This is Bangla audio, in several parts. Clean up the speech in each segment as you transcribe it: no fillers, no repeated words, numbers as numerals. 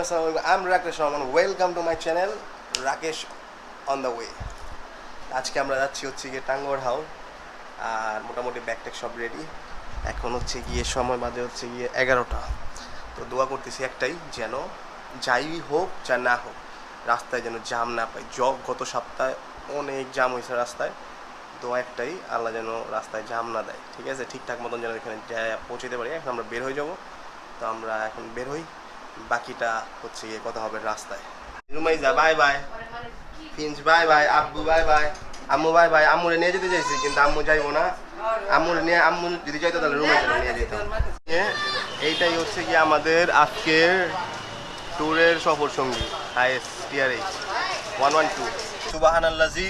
I'm Rakesh Rahman. Welcome to my channel, Rakesh on the way. আজকে আমরা যাচ্ছি হচ্ছে গিয়ে টাঙ্গর হাউ, আর মোটামুটি ব্যাগট্যাগ সব রেডি। এখন হচ্ছে গিয়ে সময় বাজে হচ্ছে গিয়ে 11টা। তো দোয়া করতেছি একটাই, যেন যাই হোক যা না হোক রাস্তায় যেন জাম না পাই। গত সপ্তাহে অনেক জাম হয়েছে রাস্তায়। দোয়া একটাই, আল্লাহ যেন রাস্তায় জাম না দেয়, ঠিক আছে? ঠিকঠাক মতন যেন এখানে পৌঁছতে পারি। এখন আমরা বের হয়ে যাব, তো আমরা এখন বের হই, বাকিটা হচ্ছে গিয়ে কথা হবে রাস্তায়। রুমাইজা বাই বাই, ফিন্স বাই বাই, আব্বু বাই বাই, আম্মু বাই বাই। আম্মুরে নিয়ে যেতে চাইছি কিন্তু আম্মু যাইবো না। আম্মু যদি যাইতো তাহলে রুমাইজা নিয়ে যেত। এইটাই হচ্ছে গিয়ে আমাদের আজকের ট্যুরের সফর সঙ্গী, হাইস টিআরএইচ 112। সুবহানাল্লাযী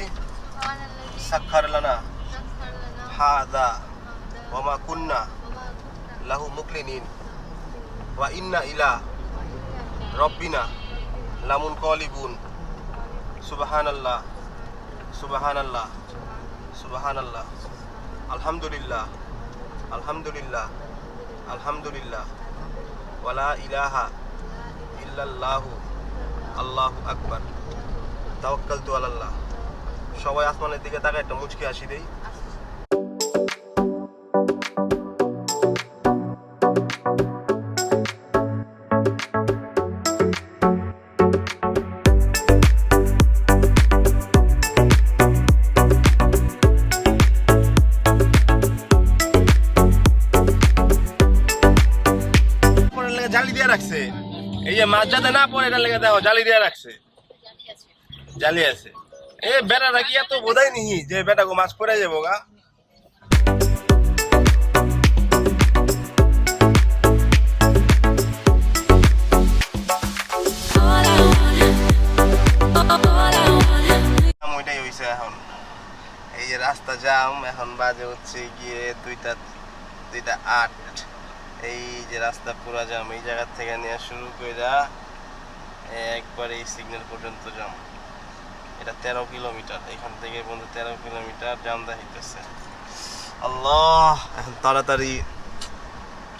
সাক্খার লানা হাযা ওয়া মা কুন্না লাহু মুকরিনিন ওয়া ইন্না ইলা রব্বিনা লামুন কলিবুন। সুবহানাল্লাহ সুবহানাল্লাহ সুবহানাল্লাহ, আলহামদুলিল্লাহ আলহামদুলিল্লাহ আলহামদুলিল্লাহ, ওয়ালা ইলাহা ইল্লাল্লাহু আল্লাহু আকবার, তাওয়াক্কালতু আলাল্লাহ। সবাই আসমানের দিকে তাকায় একটা মুচকি হাসি দেই। জালি দিয়ে রাখছে, এই যে মাছ যাতে না পড়ে এটার লেগে দেখো জালি দিয়ে রাখছে, জালি আছে। এ বেটাটা কি এত বোধাই নি যে বেটা গো মাছ পড়ে যাবো গা। ওইটাই হয়েছে এখন, এই যে রাস্তা জাম। এখন বাজে হচ্ছে গিয়ে 2:08। এই যে রাস্তা পুরা জাম, এই জায়গা থেকে নিয়ে শুরু কইরা একবার এই সিগন্যাল পর্যন্ত জাম। এটা 13 কিলোমিটার, এখান থেকে পর্যন্ত 13 কিলোমিটার জাম দেখাইতেছে। আল্লাহ, এখন তাড়াতাড়ি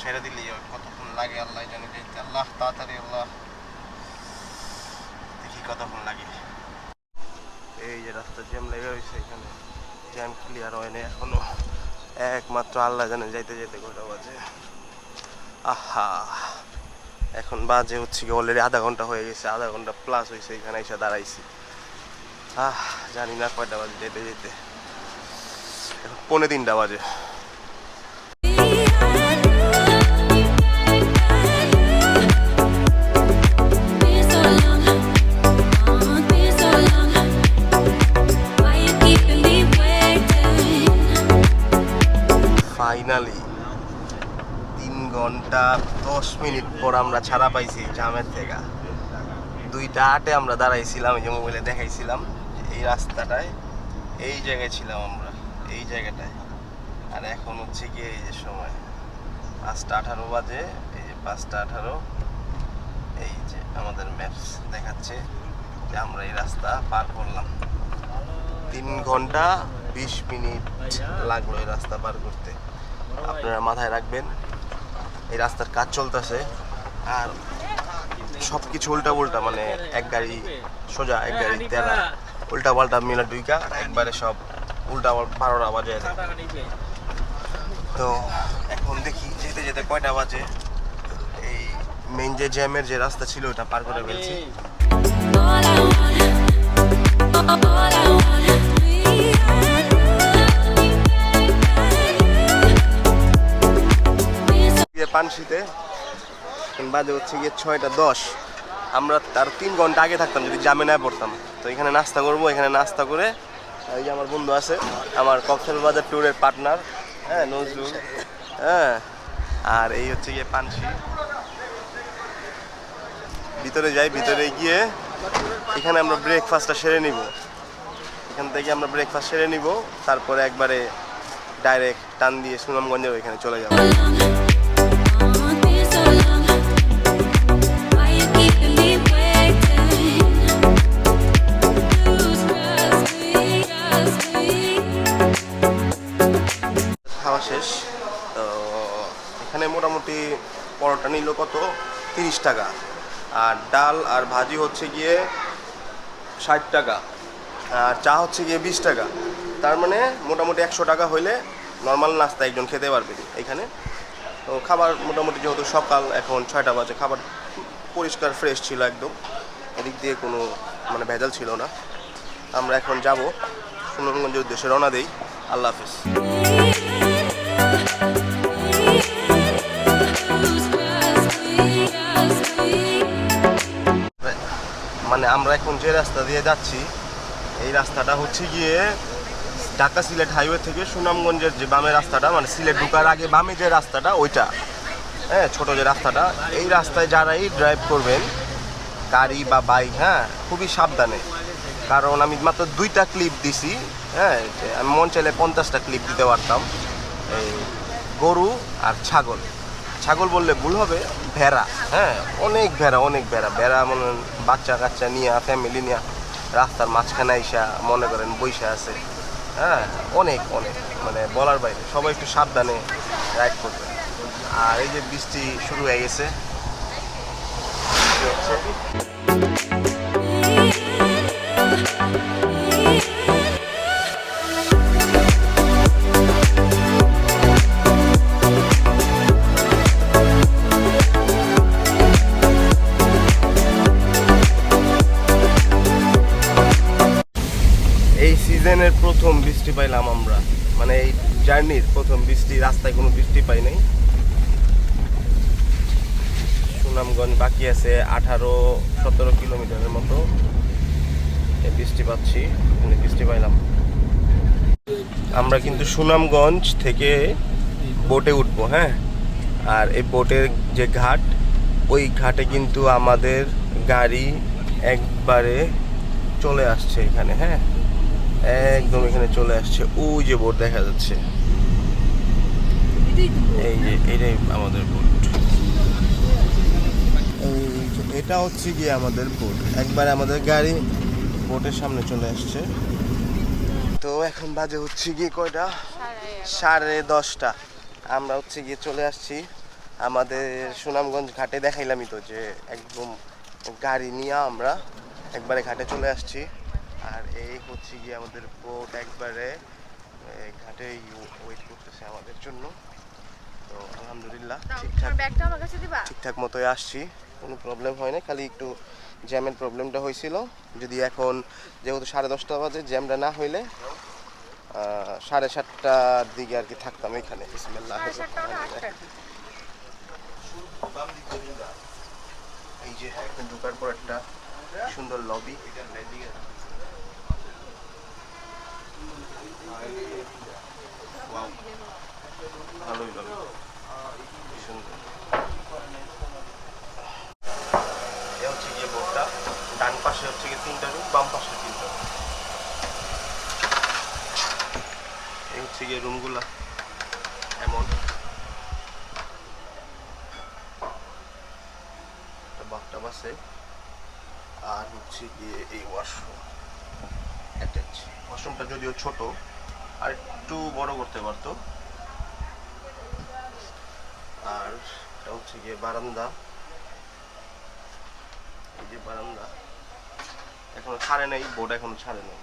ছেড়ে দিলেই কতক্ষণ লাগে আল্লাহ জানে। যেতে আল্লাহ তাড়াতাড়ি, আল্লাহ দেখি কতক্ষণ লাগে। এই যে রাস্তা জ্যাম লেগে রয়েছে, এখানে জ্যাম ক্লিয়ার হয়নি এখনো, একমাত্র আল্লাহ জানে যাইতে যেতে কয়টা বাজে। আহা, এখন বাজে হচ্ছে কি অলরেডি আধা ঘন্টা হয়ে গেছে, আধা ঘন্টা প্লাস হয়েছে এখানে এসে দাঁড়াইছি। জানি না কয়টা বাজে যেতে যেতে, এখন 2:45 বাজে। ফাইনালি 3 ঘন্টা 10 মিনিট পর আমরা ছাড়া পাইছি জামের থেকে। 2:08-এ আমরা দাঁড়াইছিলাম, এই যে মোবাইলে দেখাইছিলাম এই রাস্তাটায়, এই জায়গায় ছিলাম আমরা, এই জায়গাটায়। আর এখন হচ্ছে গিয়ে এই যে সময় 5:18 বাজে, এই যে 5:18। এই যে আমাদের ম্যাপস দেখাচ্ছে যে আমরা এই রাস্তা পার করলাম। 3 ঘন্টা 20 মিনিট লাগলো এই রাস্তা পার করতে। আপনারা মাথায় রাখবেন, এই রাস্তার কাজ চলতেছে, আর সব কিছু উল্টা উল্টা, মানে এক গাড়ি সোজা, এক গাড়ি তেরা, উল্টা পাল্টা মিলা ডুইকা একবারে সব উল্টা 12টা বাজে। তো এখন দেখি যেতে যেতে কয়টা বাজে। এই মেইন যে জ্যামের যে রাস্তা ছিল ওটা পার করে ফেলছি। 5-শীতে বাজে হচ্ছে গিয়ে 6:10। আমরা তার 3 ঘন্টা আগে থাকতাম যদি জামে না পড়তাম। তো এখানে নাস্তা করবো, এখানে নাস্তা করে এই যে আমার বন্ধু আছে, আমার কক্সবাজার ট্যুরের পার্টনার, হ্যাঁ নজরুল, হ্যাঁ। আর এই হচ্ছে গিয়ে পানশি। ভিতরে যাই, ভিতরে গিয়ে এখানে আমরা ব্রেকফাস্টটা সেরে নিব। এখান থেকে আমরা ব্রেকফাস্ট সেরে নিব, তারপরে একবারে ডাইরেক্ট টান দিয়ে সুনামগঞ্জের ওইখানে চলে যাব। খাওয়া শেষ। তো এখানে মোটামুটি পরোটা নিল কত, 30 টাকা। আর ডাল আর ভাজি হচ্ছে গিয়ে 60 টাকা, আর চা হচ্ছে গিয়ে 20 টাকা। তার মানে মোটামুটি 100 টাকা হইলে নর্মাল নাস্তা একজন খেতে পারবে এখানে। তো খাবার মোটামুটি যেহেতু সকাল, এখন 6টা বাজে, খাবার পরিষ্কার ফ্রেশ ছিল একদম, এদিক দিয়ে কোনো মানে ভেজাল ছিল না। আমরা এখন যাব সুনামগঞ্জের উদ্দেশ্যে, রওনা দেই। আল্লাহ হাফিজ। মানে আমরা এখন যে রাস্তা দিয়ে যাচ্ছি, এই রাস্তাটা হচ্ছে গিয়ে ঢাকা সিলেট হাইওয়ে থেকে সুনামগঞ্জের যে বামে রাস্তাটা, মানে সিলেট ঢোকার আগে বামে যে রাস্তাটা ওইটা, হ্যাঁ, ছোটো যে রাস্তাটা, এই রাস্তায় যারাই ড্রাইভ করবেন গাড়ি বা বাইক, হ্যাঁ, খুবই সাবধানে। কারণ আমি মাত্র 2টা ক্লিপ দিছি, হ্যাঁ, আমি মন চাইলে 50টা ক্লিপ দিতে পারতাম। এই গরু আর ছাগল, ছাগল বললে ভুল হবে, ভেড়া, হ্যাঁ, অনেক ভেড়া, অনেক ভেড়া, ভেড়া মনে বাচ্চা কাচ্চা নিয়ে, ফ্যামিলি নিয়ে রাস্তার মাঝখানে এসা মনে করেন বৈশা আছে, হ্যাঁ, অনেক অনেক মানে বলার বাইরে। সবাই একটু সাবধানে রাইড করবে। আর এই যে বৃষ্টি শুরু হয়ে গেছে, এই সিজনের প্রথম বৃষ্টি পাইলাম আমরা, মানে এই জার্নির প্রথম বৃষ্টি। রাস্তায় কোনো বৃষ্টি পাই নাই। সুনামগঞ্জ বাকি আছে 18-17 কিলোমিটারের মতো, এই বৃষ্টি পাচ্ছি, মানে বৃষ্টি পাইলাম। আমরা কিন্তু সুনামগঞ্জ থেকে বোটে উঠবো, হ্যাঁ, আর এই বোটের যে ঘাট, ওই ঘাটে কিন্তু আমাদের গাড়ি একবারে চলে আসছে এখানে, হ্যাঁ, একদম এখানে চলে আসছে। ওই যে বোট দেখা যাচ্ছে, এই যে এটাই আমাদের বোট। এটা হচ্ছে গিয়ে আমাদের বোট, একবারে আমাদের গাড়ি বোটের সামনে চলে আসছে। তো এখন বাজে হচ্ছে গিয়ে কয়টা, 10:30। আমরা হচ্ছে গিয়ে চলে আসছি আমাদের সুনামগঞ্জ ঘাটে। দেখাইলামই তো যে একদম গাড়ি নিয়ে আমরা একবারে ঘাটে চলে আসছি। আর এই হচ্ছে গিয়ে আমাদের বোট একবারে ঘাটে ওয়েট করতেছে আমাদের জন্য। তো আলহামদুলিল্লাহ ঠিকঠাক মতোই আসছি, কোনো প্রবলেম হয় না, খালি একটু জ্যামের প্রবলেমটা হয়েছিল। যদি এখন যেহেতু 10:30 বাজে, জ্যামটা না হইলে 7:30টার দিকে আর কি থাকতাম এখানে। বিসমিল্লাহ। এই যে ঢোকার পর একটা সুন্দর লবি, ভালোই লবি, সুন্দর। এ হচ্ছে গিয়ে বোটটা, ডান পাশে হচ্ছে গিয়ে 3টা রুম, বাম পাশে 3টা রুম। এই হচ্ছে গিয়ে রুমগুলা এমন, বাথটাব আছে, আর হচ্ছে গিয়ে এই ওয়াশরুম অ্যাটাচ। ওয়াশরুমটা যদিও ছোট, আর একটু বড় করতে পারতো। আর এটা হচ্ছে গিয়ে বারান্দা, এই যে বারান্দা, এখনো ছাড়ে নাই বোট, এখনো ছাড়ে নাই।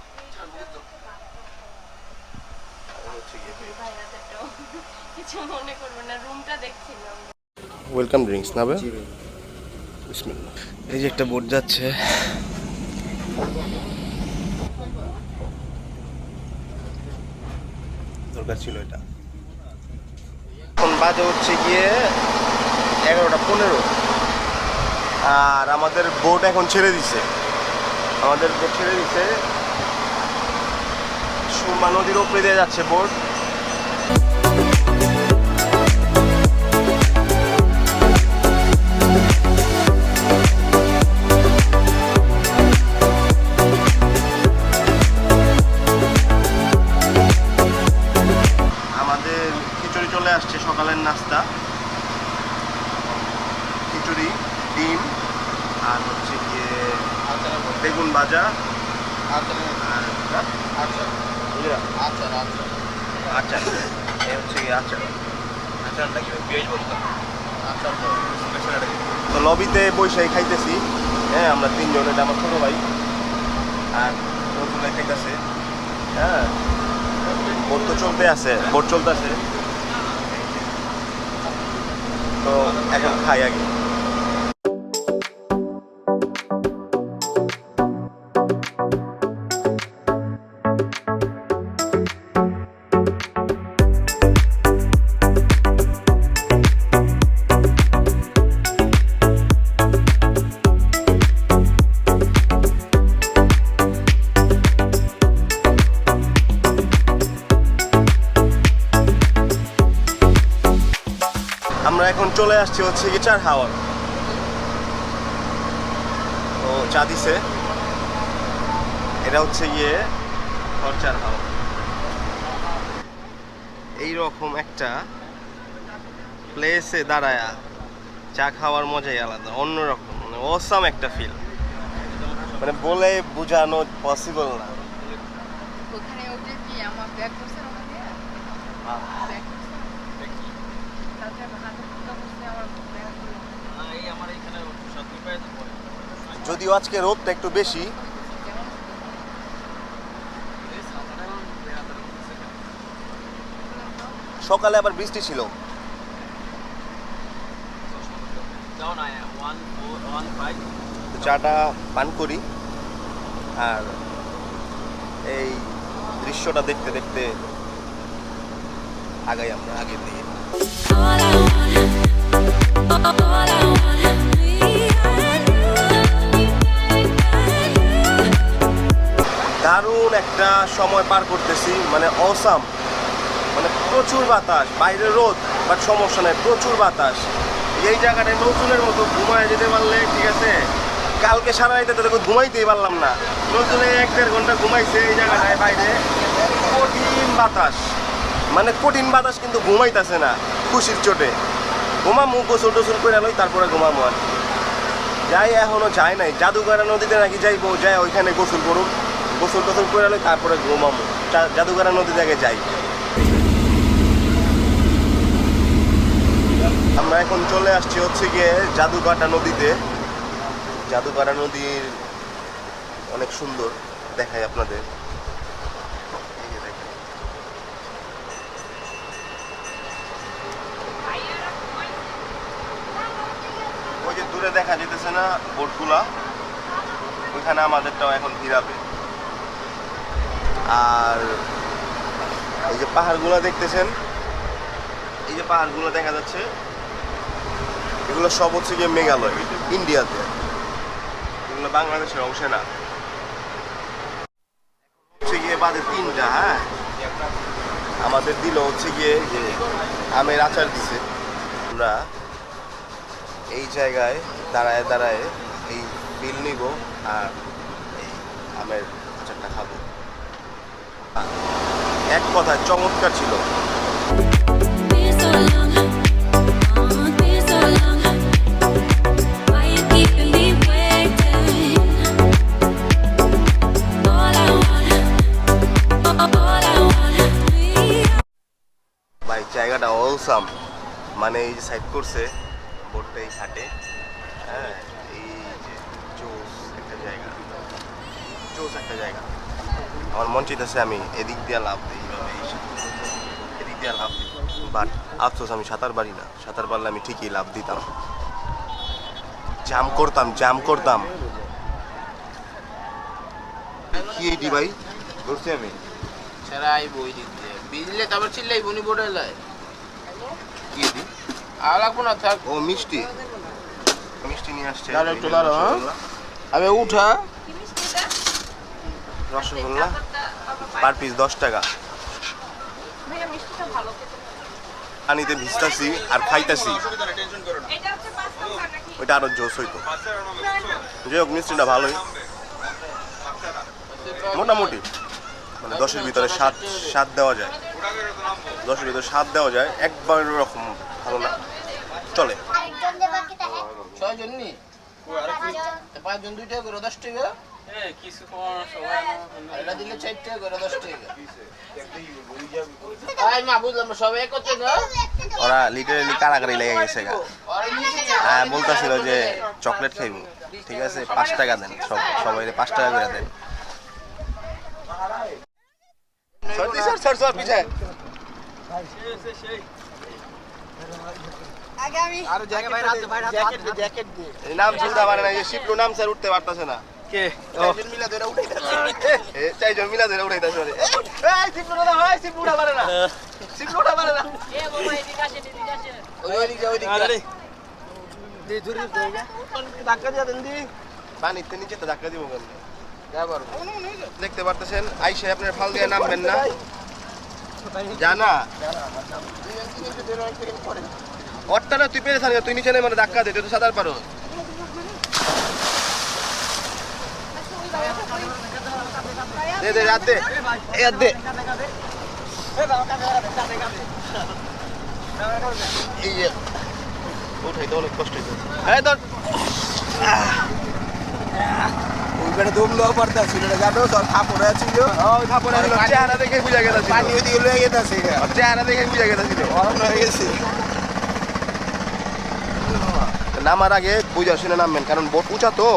ওয়েলকাম ড্রিঙ্কস না, বিসমিল্লাহ। এই যে একটা বোট যাচ্ছে, দরকার ছিল এটা। এখন বাজে হচ্ছে গিয়ে 11:15, আর আমাদের বোট এখন ছেড়ে দিছে, আমাদের বোট ছেড়ে দিছে, সুরমা নদীর উপরে দিয়ে যাচ্ছে বোট। আমাদের খিচুড়ি চলে আসছে, সকালের নাস্তা, খিচুড়ি, ডিম, আর হচ্ছে গিয়ে বেগুন ভাজা, আচার, এই হচ্ছে গিয়ে আচার। আচারটা কি পেঁয়াজ বলতো? তো লবিতে বৈশাই খাইতেছি। হ্যাঁ, আমরা তিনজন, এটা আমার ছোটো ভাই আর নজরুল খাইতেছে। হ্যাঁ, বোট তো চলতে আছে, বোট চলতেছে। তো এখন খাই আগে। আমরা এখন চলে আসছি হচ্ছে কি চার হাওয়ার। তো চা দিছে, এটা হচ্ছে গিয়ে চার হাওয়া। এইরকম একটা প্লেসে দাঁড়ায়া চা খাওয়ার মজাই আলাদা, অন্যরকম, মানে অসাম একটা ফিল, মানে বলে বোঝানো পসিবল না। ওখানে ওঠে কি আমার ব্যাগ করছে ওখানে ব্যাগ যদিও আজকে রোদটা একটু বেশি, সকালে আবার বৃষ্টি ছিল। চাটা পান করি আর এই দৃশ্যটা দেখতে দেখতে আগাই আমরা আগের দিকে। দারুণ একটা সময় পার করতেছি, মানে অসাম, মানে প্রচুর বাতাস, বাইরে রোদ বাট সমস্যা নেই, প্রচুর বাতাস। এই জায়গাটায় নজরুলের মতো ঘুমায় যেতে পারলে ঠিক আছে। কালকে সারা রাইতে তো ঘুমাইতেই পারলাম না, নজরুলে 1-1.5 ঘন্টা ঘুমাইছে এই জায়গাটায়। বাইরে কঠিন বাতাস, মানে কঠিন বাতাস, কিন্তু ঘুমাইতেছে না খুশির চোটে। ঘুমামু, গোসল টোসল করে আলোই, তারপরে ঘুমামু। আর যাই, এখনো যায় নাই, জাদুঘরা নদীতে নাকি যাইবো, যাই ওইখানে গোসল করুক, গোসল টোসল করে আলোই, তারপরে ঘুমামু। জাদুঘরা নদীতে আগে যাই। আমরা এখন চলে আসছি হচ্ছে গিয়ে জাদুকাটা নদীতে। জাদুকাটা নদীর অনেক সুন্দর, দেখাই আপনাদের। ওই যে দূরে দেখা যেতেছে না বোটগুলা, ওইখানে আমাদেরটাও এখন ভিড়াবে। আর এই যে পাহাড়গুলো দেখতেছেন, এই যে পাহাড়গুলো দেখা যাচ্ছে, এগুলো সব হচ্ছে গিয়ে মেঘালয়, ইন্ডিয়াতে। এগুলো বাংলাদেশের অংশে না। হচ্ছে গিয়ে বাজে 3টা। হ্যাঁ, আমাদের দিল হচ্ছে গিয়ে যে আমের আচার দিছে। আমরা এই জায়গায় দাঁড়ায় দাঁড়ায় এই বিল নিব আর এই আমের আচারটা খাবো। এক কথায় চমৎকার ছিল। ভাই জায়গাটা অলসাম, মানে এই যে সাইড করছে বোটটা এই ঘাটে। হ্যাঁ, এই যে জোস একটা জায়গা, জোস একটা জায়গা। আমার মন চাইতেছে আমি এদিক দিয়ে লাভ দিই, এদিক দিয়ে লাভ দিই, বাট আফসোস আমি সাঁতার পারি না। সাঁতার পারলে আমি ঠিকই লাভ দিতাম, জাম করতাম। কি এইটি ভাই করছি আমি ছাড়াই বই দিতে বিজলে তারপর চিল্লাই বনি বোর্ডে লাই কি দি আলা কোন থাক। ও মিষ্টি নিয়ে আসছে। দাঁড়া একটু দাঁড়া, আবে উঠা। রসগোল্লা পার পিস 10 টাকা। পানিতে ভিজতাছি আর খাইতাছি, ওইটা আরো জোস হইতো। যাই হোক, মিষ্টিটা ভালোই, মোটামুটি, মানে 10-এর ভিতরে স্বাদ দেওয়া যায়। 10-এর ভিতরে স্বাদ দেওয়া যায়, একবার এরকম ভালো না, চলে। 6 জন নি 5 জন 2 টাকা করে 10 টাকা। কিছু এটা দিলে 4 টাকা করে 10 টাকা। আই মা বুঝলাম সব এক হচ্ছে না, ওরা লিটারালি কারাগারি লেগে গেছে গা। হ্যাঁ বলতেছিল যে চকলেট খাইব, ঠিক আছে 5 টাকা দেন, সবাই 5 টাকা করে দেন। নাম শুনতে পারে না, শিবলু নাম স্যার উঠতে পারতেছে না। কে মিলা ধরে উঠাইতেছে, চাইজন মিলা ধরে উঠাইতেছে। শিবলু দাদা হয়, শিবলু উঠা পারে না, শিবলু উঠা পারে না। ধাক্কা দিয়ে দেন দি, পানিতে নিচে তো ধাক্কা দিব কেন? দেখতে পারতেছেন আইসে আপনার ফাল দিয়ে নামবেন না, জানা ওরটা না, তুই পেরে থাক, তুই নিচে নেই মানে ধাক্কা দে, তুই তো সাঁতার পারো। দে দে রাত দে, এই রাত দে, এই যে উঠাইতে অনেক কষ্ট হইতেছে। এই ধর ওইখানে দমলো পড়তা ছিল না, জানো তো ফাপড়া ছিল, ওই ফাপড়ে চেহারা দেখে বুঝা গেছে, পানি ওইদিকে লয়ে গেছে, চেহারা দেখে বুঝা গেছিল গরম হয়ে গেছে। নামার আগে বুঝা শুনে নামবেন, কারণ বোট উঁচা তো,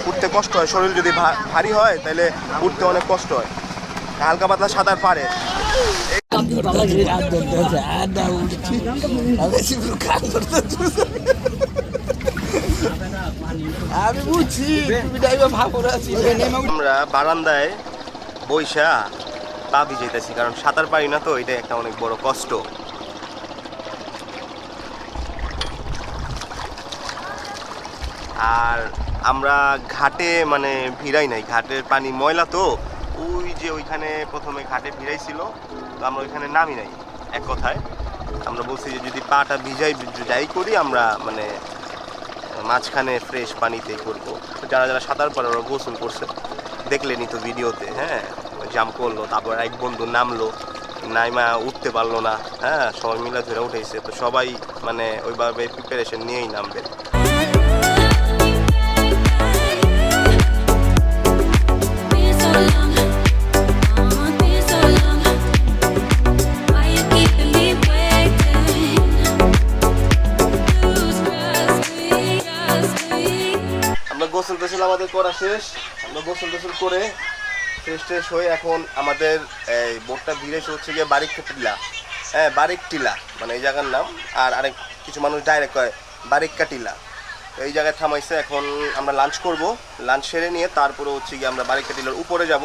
উঠতে কষ্ট হয়, শরীর যদি ভারী হয় তাহলে উঠতে অনেক কষ্ট হয়। হালকা পাতলা সাঁতার পারে। আমি বুঝছি আমরা বারান্দায় বইসা পা ভিজাইতেছি, কারণ সাঁতার পারি না তো, এটা একটা অনেক বড় কষ্ট। আর আমরা ঘাটে মানে ভিড়াই নাই, ঘাটের পানি ময়লা তো, ওই যে ওইখানে প্রথমে ঘাটে ভিড়াইছিল, তো আমরা ওইখানে নামি নাই। এক কথায় আমরা বলছি যে যদি পাটা যাই করি আমরা মানে মাঝখানে ফ্রেশ পানিতেই করবো। যারা যারা সাঁতার পারে ওরা গোসল করছে, দেখলেনি তো ভিডিওতে। হ্যাঁ জাম্প করলো, তারপর এক বন্ধু নামলো, নাইমা উঠতে পারলো না, হ্যাঁ সবাই মিলে ধরে উঠেছে। তো সবাই মানে ওইভাবে প্রিপারেশন নিয়েই নামবে। গোসল টোসল আমাদের করা শেষ, আমরা গোসল টোসল করে ফ্রেশ ট্রেশ হয়ে এখন আমাদের এই বোটটা ভিড়ে হচ্ছে গিয়ে বারিক টিলা। হ্যাঁ বারিক টিলা মানে এই জায়গার নাম, আর আরেক কিছু মানুষ ডাইরেক্ট কয় বারিক্কা টিলা। তো এই জায়গায় থামাইছে, এখন আমরা লাঞ্চ করব, লাঞ্চ সেরে নিয়ে তারপরে হচ্ছে গিয়ে আমরা বারিক্কা টিলার উপরে যাব।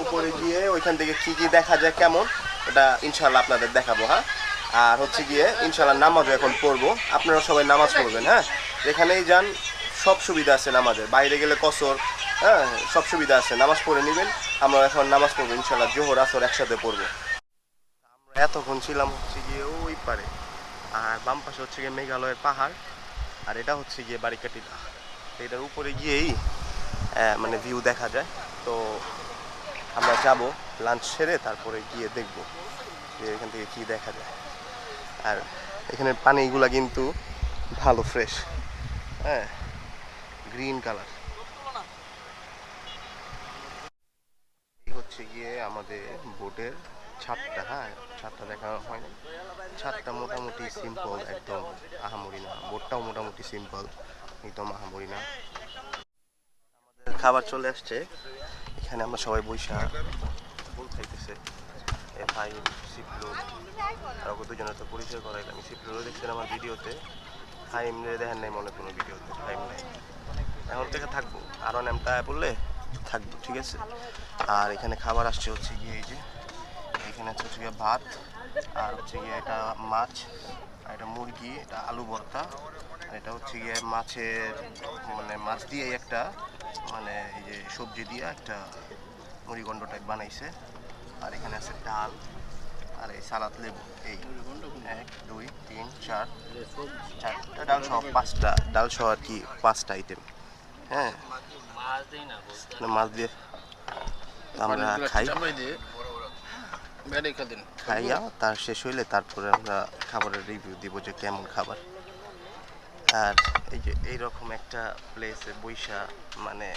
উপরে গিয়ে ওইখান থেকে কী কী দেখা যায় কেমন, ওটা ইনশাল্লাহ আপনাদের দেখাবো। হ্যাঁ আর হচ্ছে গিয়ে ইনশাল্লাহ নামাজও এখন পড়বো, আপনারা সবাই নামাজ পড়বেন। হ্যাঁ যেখানেই যান সব সুবিধা আছে নামাজের, বাইরে গেলে কসর, হ্যাঁ সব সুবিধা আছে, নামাজ পড়ে নেবেন। আমরা এখন নামাজ পড়বো ইনশাল্লাহ, জোহর আসর একসাথে পড়বো। আমরা এতক্ষণ ছিলাম হচ্ছে গিয়ে ওই পারে, আর বাম পাশে হচ্ছে গিয়ে মেঘালয়ের পাহাড়, আর এটা হচ্ছে গিয়ে বারিক্কা টিলা। এটার উপরে গিয়েই মানে ভিউ দেখা যায়। তো আমরা যাব লাঞ্চ সেরে, তারপরে গিয়ে দেখবো যে এখান থেকে কী দেখা যায়। আর এখানের পানিগুলা কিন্তু ভালো ফ্রেশ, হ্যাঁ গ্রিন কালার। এই হচ্ছে গিয়ে আমাদের বোটের ছাদটা। হ্যাঁ ছাদটা দেখানো হয় না, ছাদটা মোটামুটি সিম্পল, একদম আহামরি না। বোটটাও মোটামুটি সিম্পল, একদম আহামরি না। আমাদের খাবার চলে আসছে, এখানে আমরা সবাই বৈশা ফুল খাইতেছে। ভাই শিবলু আর ওকে দুজনের তো পরিচয় করাইলাম। শিবলুরও দেখছেন আমার ভিডিওতে, ফাইম দেখেন নাই মনে কোনো ভিডিওতে, ফাইম নাই। এখন থেকে থাকবো, আরও নামটা বললে থাকবো, ঠিক আছে। আর এখানে খাবার আসছে হচ্ছে গিয়ে এই যে, এখানে হচ্ছে গিয়ে ভাত, আর হচ্ছে গিয়ে এটা মাছ, আর এটা মুরগি, এটা আলু ভর্তা, আর এটা হচ্ছে গিয়ে মাছের মানে মাছ দিয়ে একটা মানে এই যে সবজি দিয়ে একটা মুড়িগন্ড টাইপ বানাইছে। আর এখানে আছে ডাল, আর এই সালাদ, লেবু। এই 1 2 3 4 চারটা ডাল সহ 5টা ডাল সহ আর কি 5টা আইটেম। হ্যাঁ মাছ দিয়ে আমরা খাইয়া তার শেষ হইলে তারপরে আমরা খাবারের রিভিউ দিব যে কেমন খাবার। আর এই যে এইরকম একটা প্লেসে বৈশা মানে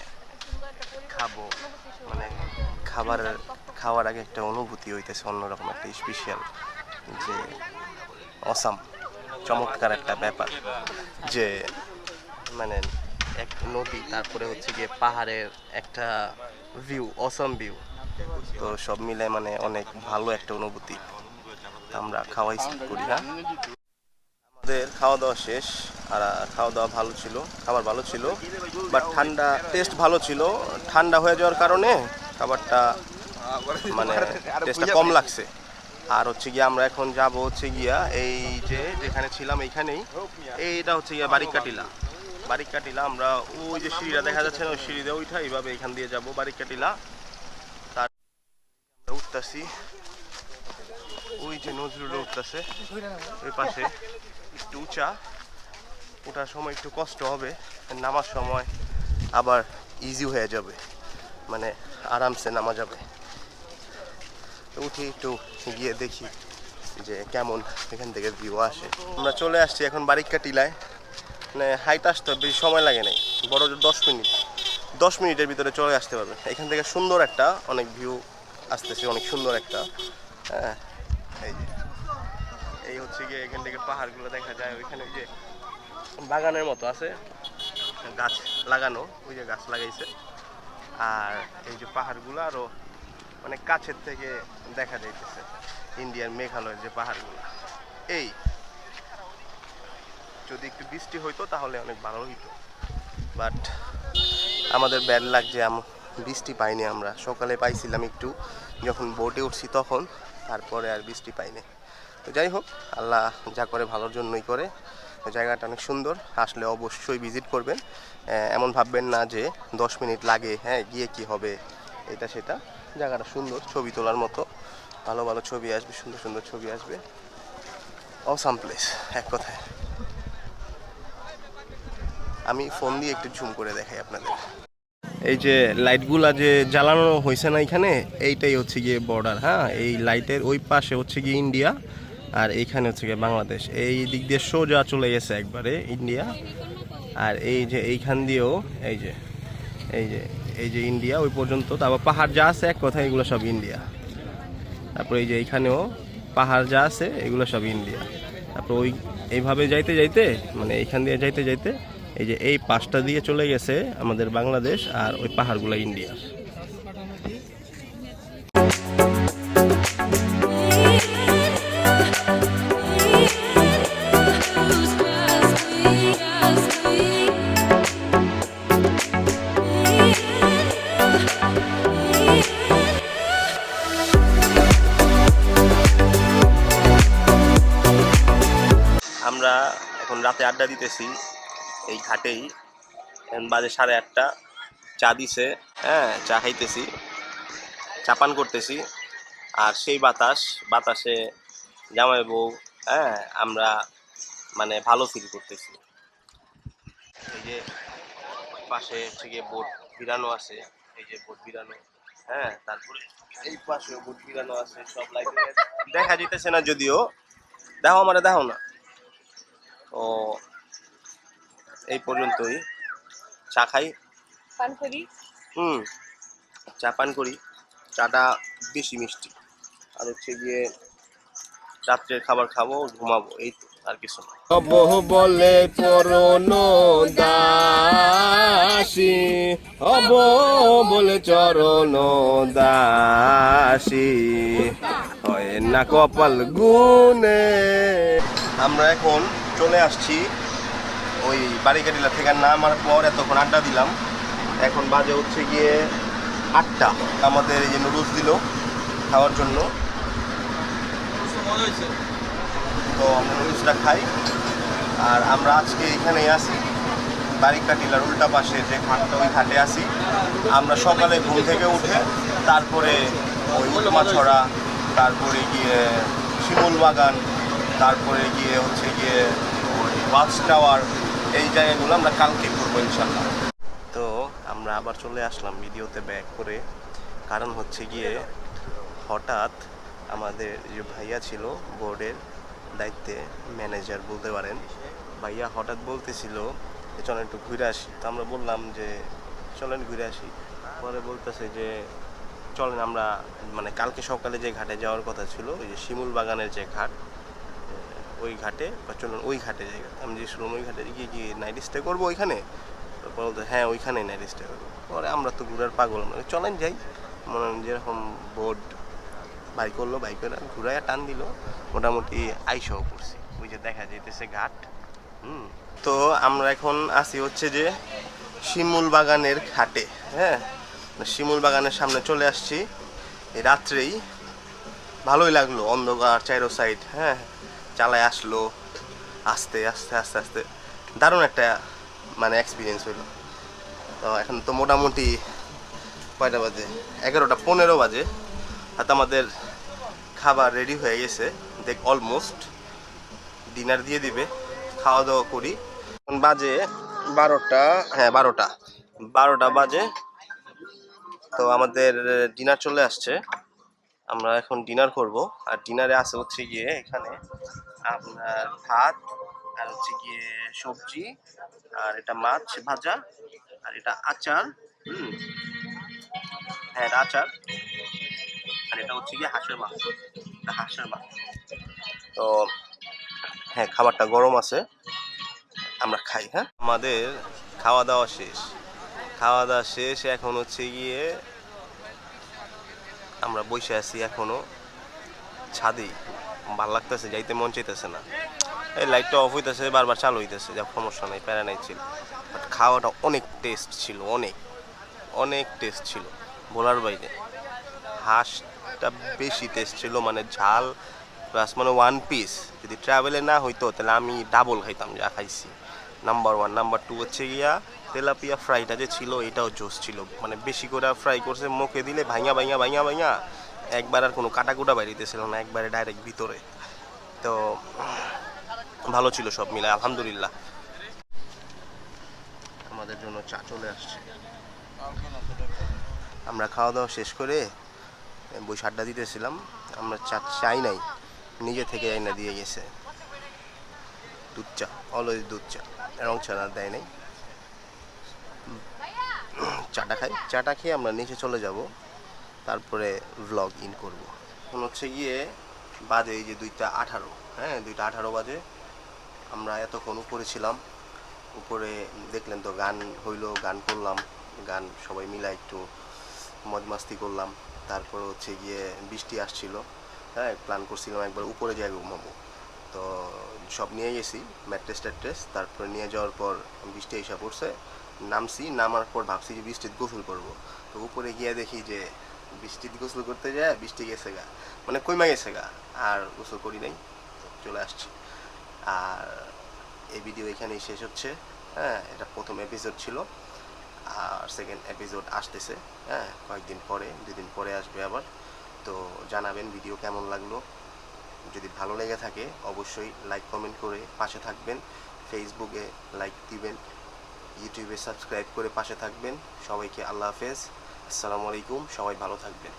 খাবো, মানে খাওয়ার আগে একটা অনুভূতি হইতেছে অন্যরকম, একটা স্পেশাল, যে অসাম। চমৎকার একটা ব্যাপার যে মানে এক নদী, তারপরে হচ্ছে গিয়ে পাহাড়ের একটা ভিউ, অসম ভিউ। তো সব মিলে মানে অনেক ভালো একটা অনুভূতি। আমরা খাওয়া স্টার্ট করি। হ্যাঁ, আমাদের খাওয়া দাওয়া শেষ। আর খাওয়া দাওয়া ভালো ছিল, খাবার ভালো ছিল, বাট ঠান্ডা, টেস্ট ভালো ছিল। ঠান্ডা হয়ে যাওয়ার কারণে খাবারটা মানে টেস্টটা কম লাগছে। আর হচ্ছে গিয়া আমরা এখন যাব হচ্ছে গিয়া এই যে যেখানে ছিলাম এইখানেই, এইটা হচ্ছে গিয়া বারিককাটিলা। বারিককাটিলা আমরা ওই যে সিঁড়িটা দেখা যাচ্ছে না, ওই সিঁড়ি দিয়ে উঠা এইভাবে এখান দিয়ে যাব বারিককাটিলা। তার উঠতেছি, ওই যে নজরুল উঠতেছে ওই পাশে, একটু উঁচা, ওঠার সময় একটু কষ্ট হবে, নামার সময় আবার ইজি হয়ে যাবে, মানে আরামসে নামা যাবে। উঠি একটু গিয়ে দেখি যে কেমন এখান থেকে ভিউ আসে। আমরা চলে আসছি এখন বারিককাটিলায়। মানে হাইট আসতে বেশি সময় লাগে নাই, বড় 10 মিনিটের ভিতরে চলে আসতে পারবে। এখান থেকে সুন্দর একটা অনেক ভিউ আসতেছে, অনেক সুন্দর একটা। হ্যাঁ, এই যে এই হচ্ছে গিয়ে এখান থেকে পাহাড়গুলো দেখা যায়। ওইখানে যে বাগানের মতো আছে, গাছ লাগানো, ওই যে গাছ লাগাইছে। আর এই যে পাহাড়গুলো আরো অনেক কাছের থেকে দেখা যাইতেছে, ইন্ডিয়ার মেঘালয়ের যে পাহাড়গুলো। এই যদি একটু বৃষ্টি হইতো তাহলে অনেক ভালো হইতো, বাট আমাদের ব্যাড লাগ যে বৃষ্টি পাইনি। আমরা সকালে পাইছিলাম একটু যখন বোটে উঠছি তখন, তারপরে আর বৃষ্টি পাইনি। তো যাই হোক, আল্লাহ যা করে ভালোর জন্যই করে। জায়গাটা অনেক সুন্দর, আসলে অবশ্যই ভিজিট করবেন। এমন ভাববেন না যে 10 মিনিট লাগে, হ্যাঁ গিয়ে কি হবে এটা সেটা। জায়গাটা সুন্দর, ছবি তোলার মতো, ভালো ভালো ছবি আসবে, সুন্দর সুন্দর ছবি আসবে। অসাম প্লেস এক কথায়। আমি ফোন দিয়ে একটু জুম করে দেখাই আপনাদের। এই যে লাইটগুলা যে জ্বালানো হয়েছে না এখানে, এইটাই হচ্ছে গিয়ে বর্ডার। হ্যাঁ, এই লাইটের ওই পাশে হচ্ছে গিয়ে ইন্ডিয়া, আর এইখানে হচ্ছে গিয়ে বাংলাদেশ। এই দিক দিয়ে সোজা চলে গেছে একবারে ইন্ডিয়া। আর এই যে এইখান দিয়েও এই যে এই যে এই যে ইন্ডিয়া ওই পর্যন্ত। তারপর পাহাড় যা আছে এক কথায় এগুলো সব ইন্ডিয়া। তারপর এই যে এইখানেও পাহাড় যা আছে এগুলো সব ইন্ডিয়া। তারপর ওই এইভাবে যাইতে যাইতে, মানে এইখান দিয়ে যাইতে যাইতে এই যে এই পাশটা দিয়ে চলে গেছে আমাদের বাংলাদেশ, আর ওই পাহাড়গুলো ইন্ডিয়া। আমরা এখন রাতে আড্ডা দিতেছি এই ঘাটেই। এখন বাজে 8:30, চা দিছে, হ্যাঁ চা খাইতেছি, চা পান করতেছি। আর সেই বাতাসে জামাই বউ, হ্যাঁ আমরা মানে ভালো ফিল করতেছি। এই যে পাশে হচ্ছে গিয়ে বোট ভিড়ানো আছে, এই যে বোট ভিড়ানো, হ্যাঁ তারপরে এই পাশেও বোট ভিড়ানো আছে। সব লাইটে দেখা যেতেছে না যদিও, দেখো আমার দেখো না। ও এই পর্যন্তই, চা খাই, পান করি। চা পান করি। চাটা বেশি মিষ্টি। আর হচ্ছে গিয়ে রাত্রের খাবার খাবো, ঘুমাবো, এই তো, আর কিছু না। বলে চরণ দাসী, হব বলে চরণ দাসী, হয় না কপাল গুনে। আমরা এখন চলে আসছি ওই বারিককাটিলা থেকে নামার পর এতক্ষণ আড্ডা দিলাম। এখন বাজে হচ্ছে গিয়ে 8টা। আমাদের এই যে নুডলস দিল খাওয়ার জন্য, তো আমরা নুডলসটা খাই। আর আমরা আজকে এখানেই আছি বারিককাটিলার উল্টা পাশে যে ঘাটটা, ওই ঘাটে আছি আমরা। সকালে ঘুম থেকে উঠে তারপরে ওই উল্মাছড়া, তারপরে গিয়ে শিমুল বাগান, তারপরে গিয়ে হচ্ছে গিয়ে ওই ওয়াচ টাওয়ার, এই জায়গাগুলো আমরা কালকে করবো ইনশাল্লাহ। তো আমরা আবার চলে আসলাম ভিডিওতে ব্যাক করে, কারণ হচ্ছে গিয়ে হঠাৎ আমাদের যে ভাইয়া ছিল বোর্ডের দায়িত্বে, ম্যানেজার বলতে পারেন, ভাইয়া হঠাৎ বলতেছিল যে চলেন একটু ঘুরে আসি। তো আমরা বললাম যে চলেন ঘুরে আসি। পরে বলতেছে যে চলেন আমরা মানে কালকে সকালে যে ঘাটে যাওয়ার কথা ছিল, ওই যে শিমুল বাগানের যে ঘাট, ওই ঘাটে বা চলুন ওই ঘাটে জায়গা। আমি যে শুনলাম ওই ঘাটে গিয়ে কি নাইট স্টে করবো ওইখানে, বলতো হ্যাঁ ওইখানেই নাইট স্টে করবো। পরে আমরা তো ঘুরার পাগল, মানে চলেন যাই, মনে হয় যেরকম বোর্ড বাই করলো, বাই করে ঘুরাইয়া টান দিল, মোটামুটি আইসাও করছি। ওই যে দেখা যাইতেছে ঘাট। তো আমরা এখন আসি হচ্ছে যে শিমুল বাগানের ঘাটে। হ্যাঁ, শিমুল বাগানের সামনে চলে আসছি এই রাত্রেই। ভালোই লাগলো, অন্ধকার চাইরো সাইড। হ্যাঁ, চালায় আসলো আস্তে আস্তে আস্তে আস্তে, দারুণ একটা মানে এক্সপিরিয়েন্স হইলো। তো এখন তো মোটামুটি কয়টা বাজে, 11:15 বাজে, আর আমাদের খাবার রেডি হয়ে গেছে। দেখ অলমোস্ট ডিনার দিয়ে দিবে, খাওয়া দাওয়া করি। এখন বাজে 12টা, হ্যাঁ 12টা বাজে। তো আমাদের ডিনার চলে আসছে, আমরা এখন ডিনার করব। আর ডিনারে আছে হচ্ছে গিয়ে এখানে আপনার ভাত, আর হচ্ছে গিয়ে সবজি, আর এটা মাছ ভাজা, আর এটা আচার। হ্যাঁ এটা আচার, আর এটা হচ্ছে গিয়ে হাঁসের মাংস, এটা হাঁসের মাংস। তো হ্যাঁ খাবারটা গরম আছে, আমরা খাই। হ্যাঁ, আমাদের খাওয়া দাওয়া শেষ, খাওয়া দাওয়া শেষ। এখন হচ্ছে গিয়ে আমরা বসে আছি এখনো ছাদেই, ভাল লাগতেছে, যাইতে মন চাইতেছে না। এই লাইটটা অফ হইতেছে, বারবার চালু হইতেছে, যা সমস্যা নাই, প্যারা নাই ছিল। বাট খাওয়াটা অনেক টেস্ট ছিল, অনেক অনেক টেস্ট ছিল, বলার বাইরে। হাঁসটা বেশি টেস্ট ছিল, মানে ঝাল প্লাস মানে ওয়ান পিস। যদি ট্রাভেলে না হইতো তাহলে আমি ডাবল খাইতাম যা খাইছি। নাম্বার 1, নাম্বার 2 হচ্ছে গিয়া তেলাপিয়া ফ্রাইটা যে ছিল এটাও জোস ছিল, মানে বেশি করে ফ্রাই করছে, মুখে দিলে ভাইঙা ভাইঙা ভাইঙা ভাইঙা একবার আর কোনো কাটাকুটা বাইরিতেছিল না, একবারে ডাইরেক্ট ভিতরে। তো ভালো ছিল সব মিলে, আলহামদুলিল্লাহ। আমাদের জন্য চা চলে আসছে। আমরা খাওয়া দাওয়া শেষ করে বই আড্ডা দিতেছিলাম, আমরা চা চাই নাই, নিজে থেকে আইনা দিয়ে গেছে দুধ চা, অলওয়েজ দুধ চা, রং চা দেয় নাই। চাটা খাই, চাটা খেয়ে আমরা নিচে চলে যাব, তারপরে ভ্লগ ইন করব। এখন হচ্ছে গিয়ে বাজে এই যে 2:18, হ্যাঁ 2:18 বাজে। আমরা এতক্ষণ উপরে ছিলাম, উপরে দেখলেন তো গান হইলো, গান করলাম, গান সবাই মিলে একটু মজ মাস্তি করলাম। তারপর হচ্ছে গিয়ে বৃষ্টি আসছিল, হ্যাঁ প্ল্যান করছিলাম একবার উপরে যাই ঘুমাবো। তো সব নিয়ে গেছি, ম্যাট্রেস ট্যাট্রেস, তারপরে নিয়ে যাওয়ার পর বৃষ্টি এসে পড়ছে। নামছি, নামার পর ভাবছি যে বৃষ্টিতে গোসল করবো। তো উপরে গিয়ে দেখি যে বৃষ্টিতে গোসল করতে যায় বৃষ্টি গেছে গা, মানে কইমা গেছে গা, আর গোসল করি নাই, চলে আসছি। আর এই ভিডিও এখানেই শেষ হচ্ছে। হ্যাঁ, এটা প্রথম এপিসোড ছিল, আর সেকেন্ড এপিসোড আসতেছে, হ্যাঁ কয়েকদিন পরে, 2 দিন পরে আসবে আবার। তো জানাবেন ভিডিও কেমন লাগলো, যদি ভালো লেগে থাকে অবশ্যই লাইক কমেন্ট করে পাশে থাকবেন, ফেসবুকে লাইক দিবেন, ইউটিউবে সাবস্ক্রাইব করে পাশে থাকবেন। সবাইকে আল্লাহ হাফেজ, আসসালামু আলাইকুম, সবাই ভালো থাকবেন।